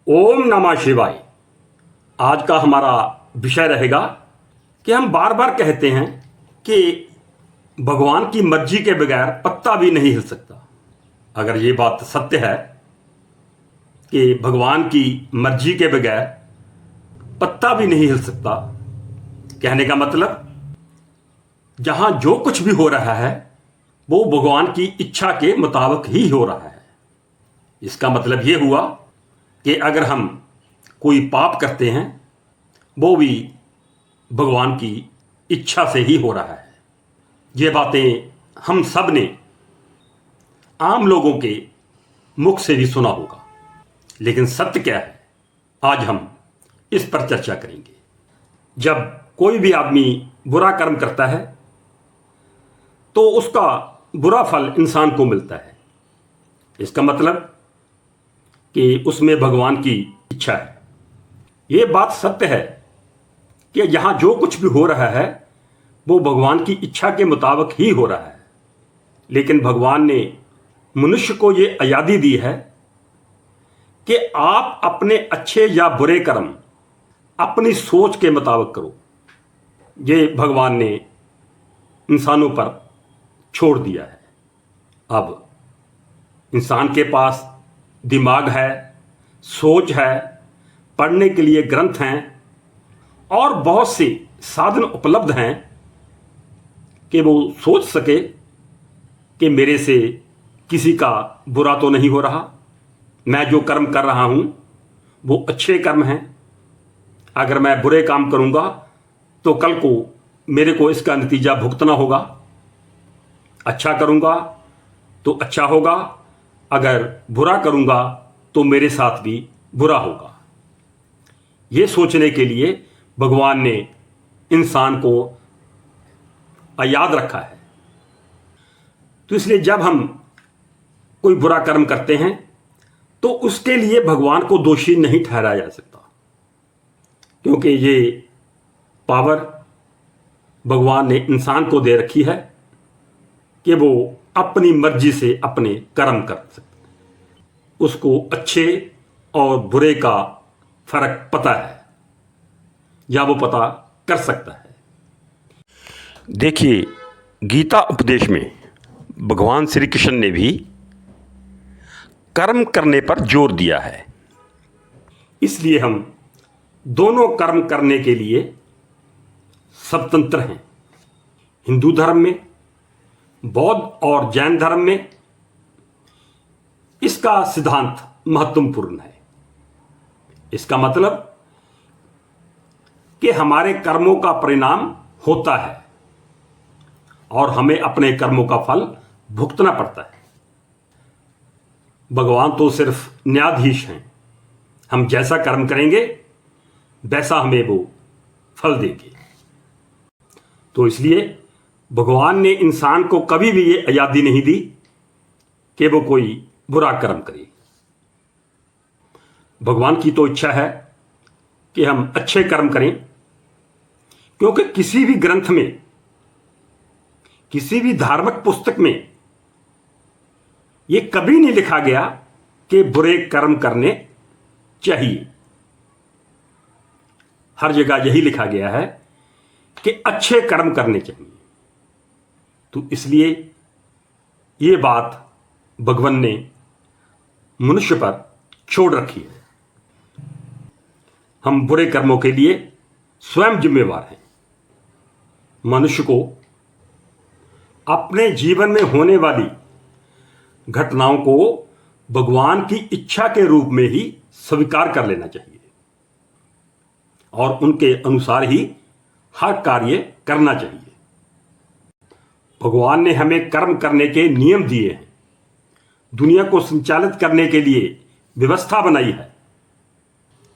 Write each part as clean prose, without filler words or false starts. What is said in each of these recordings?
ओम नमः शिवाय। आज का हमारा विषय रहेगा कि हम बार बार कहते हैं कि भगवान की मर्जी के बगैर पत्ता भी नहीं हिल सकता। अगर ये बात सत्य है कि भगवान की मर्जी के बगैर पत्ता भी नहीं हिल सकता, कहने का मतलब जहां जो कुछ भी हो रहा है वो भगवान की इच्छा के मुताबिक ही हो रहा है। इसका मतलब ये हुआ कि अगर हम कोई पाप करते हैं वो भी भगवान की इच्छा से ही हो रहा है। ये बातें हम सब ने आम लोगों के मुख से भी सुना होगा, लेकिन सत्य क्या है आज हम इस पर चर्चा करेंगे। जब कोई भी आदमी बुरा कर्म करता है तो उसका बुरा फल इंसान को मिलता है। इसका मतलब कि उसमें भगवान की इच्छा है। ये बात सत्य है कि यहां जो कुछ भी हो रहा है वो भगवान की इच्छा के मुताबिक ही हो रहा है, लेकिन भगवान ने मनुष्य को ये आज़ादी दी है कि आप अपने अच्छे या बुरे कर्म अपनी सोच के मुताबिक करो। ये भगवान ने इंसानों पर छोड़ दिया है। अब इंसान के पास दिमाग है, सोच है, पढ़ने के लिए ग्रंथ हैं और बहुत से साधन उपलब्ध हैं कि वो सोच सके कि मेरे से किसी का बुरा तो नहीं हो रहा, मैं जो कर्म कर रहा हूं वो अच्छे कर्म हैं। अगर मैं बुरे काम करूंगा तो कल को मेरे को इसका नतीजा भुगतना होगा। अच्छा करूंगा तो अच्छा होगा, अगर बुरा करूंगा तो मेरे साथ भी बुरा होगा। ये सोचने के लिए भगवान ने इंसान को याद रखा है। तो इसलिए जब हम कोई बुरा कर्म करते हैं तो उसके लिए भगवान को दोषी नहीं ठहराया जा सकता, क्योंकि ये पावर भगवान ने इंसान को दे रखी है कि वो अपनी मर्जी से अपने कर्म कर सकते। उसको अच्छे और बुरे का फर्क पता है या वो पता कर सकता है। देखिए, गीता उपदेश में भगवान श्री कृष्ण ने भी कर्म करने पर जोर दिया है। इसलिए हम दोनों कर्म करने के लिए स्वतंत्र हैं। हिंदू धर्म में, बौद्ध और जैन धर्म में इसका सिद्धांत महत्वपूर्ण है। इसका मतलब कि हमारे कर्मों का परिणाम होता है और हमें अपने कर्मों का फल भुगतना पड़ता है। भगवान तो सिर्फ न्यायाधीश हैं। हम जैसा कर्म करेंगे वैसा हमें वो फल देंगे। तो इसलिए भगवान ने इंसान को कभी भी ये आज़ादी नहीं दी कि वो कोई बुरा कर्म करे। भगवान की तो इच्छा है कि हम अच्छे कर्म करें, क्योंकि किसी भी ग्रंथ में, किसी भी धार्मिक पुस्तक में यह कभी नहीं लिखा गया कि बुरे कर्म करने चाहिए। हर जगह यही लिखा गया है कि अच्छे कर्म करने चाहिए। तो इसलिए ये बात भगवान ने मनुष्य पर छोड़ रखी है। हम बुरे कर्मों के लिए स्वयं जिम्मेवार हैं। मनुष्य को अपने जीवन में होने वाली घटनाओं को भगवान की इच्छा के रूप में ही स्वीकार कर लेना चाहिए और उनके अनुसार ही हर कार्य करना चाहिए। भगवान ने हमें कर्म करने के नियम दिए हैं, दुनिया को संचालित करने के लिए व्यवस्था बनाई है।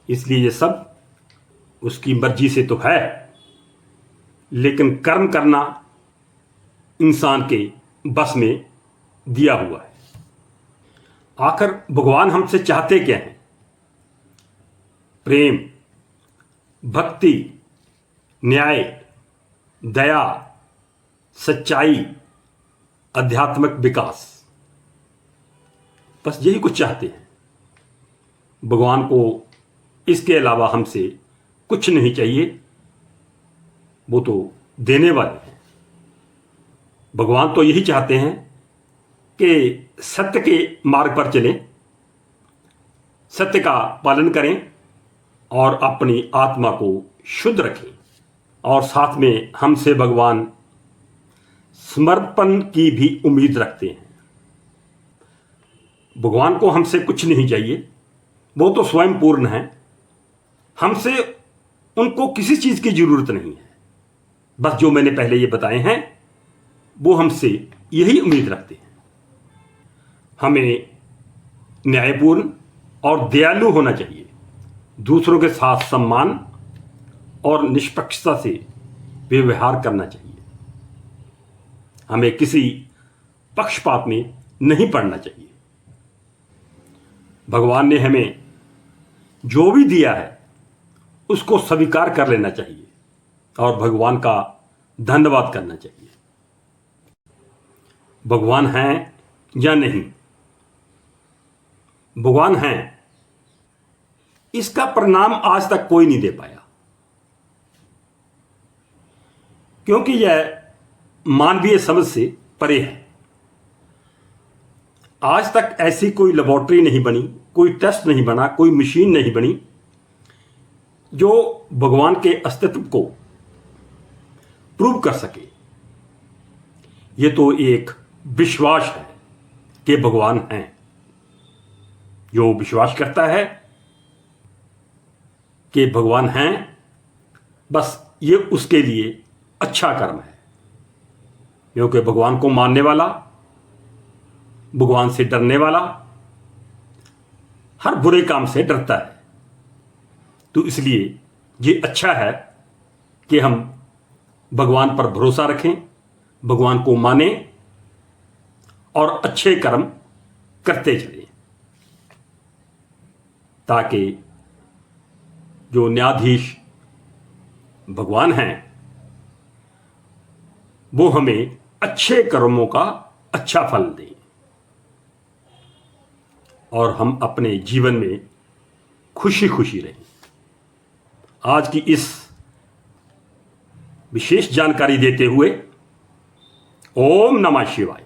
इसलिए ये सब उसकी मर्जी से तो है, लेकिन कर्म करना इंसान के बस में दिया हुआ है। आखिर भगवान हमसे चाहते क्या हैं? प्रेम, भक्ति, न्याय, दया, सच्चाई, आध्यात्मिक विकास, बस यही कुछ चाहते हैं। भगवान को इसके अलावा हमसे कुछ नहीं चाहिए, वो तो देने वाले हैं। भगवान तो यही चाहते हैं कि सत्य के मार्ग पर चलें, सत्य का पालन करें और अपनी आत्मा को शुद्ध रखें। और साथ में हमसे भगवान समर्पण की भी उम्मीद रखते हैं। भगवान को हमसे कुछ नहीं चाहिए, वो तो स्वयं पूर्ण है। हमसे उनको किसी चीज की जरूरत नहीं है। बस जो मैंने पहले ये बताए हैं वो हमसे यही उम्मीद रखते हैं। हमें न्यायपूर्ण और दयालु होना चाहिए, दूसरों के साथ सम्मान और निष्पक्षता से व्यवहार करना चाहिए। हमें किसी पक्षपात में नहीं पड़ना चाहिए। भगवान ने हमें जो भी दिया है उसको स्वीकार कर लेना चाहिए और भगवान का धन्यवाद करना चाहिए। भगवान हैं या नहीं, भगवान हैं, इसका परिणाम आज तक कोई नहीं दे पाया, क्योंकि यह मानवीय समझ से परे है। आज तक ऐसी कोई लेबोरेटरी नहीं बनी, कोई टेस्ट नहीं बना, कोई मशीन नहीं बनी जो भगवान के अस्तित्व को प्रूव कर सके। यह तो एक विश्वास है कि भगवान हैं। जो विश्वास करता है कि भगवान हैं, बस ये उसके लिए अच्छा कर्म है, क्योंकि भगवान को मानने वाला, भगवान से डरने वाला हर बुरे काम से डरता है। तो इसलिए ये अच्छा है कि हम भगवान पर भरोसा रखें, भगवान को माने और अच्छे कर्म करते चलें, ताकि जो न्यायाधीश भगवान हैं वो हमें अच्छे कर्मों का अच्छा फल दें और हम अपने जीवन में खुशी खुशी रहें। आज की इस विशेष जानकारी देते हुए ओम नमः शिवाय।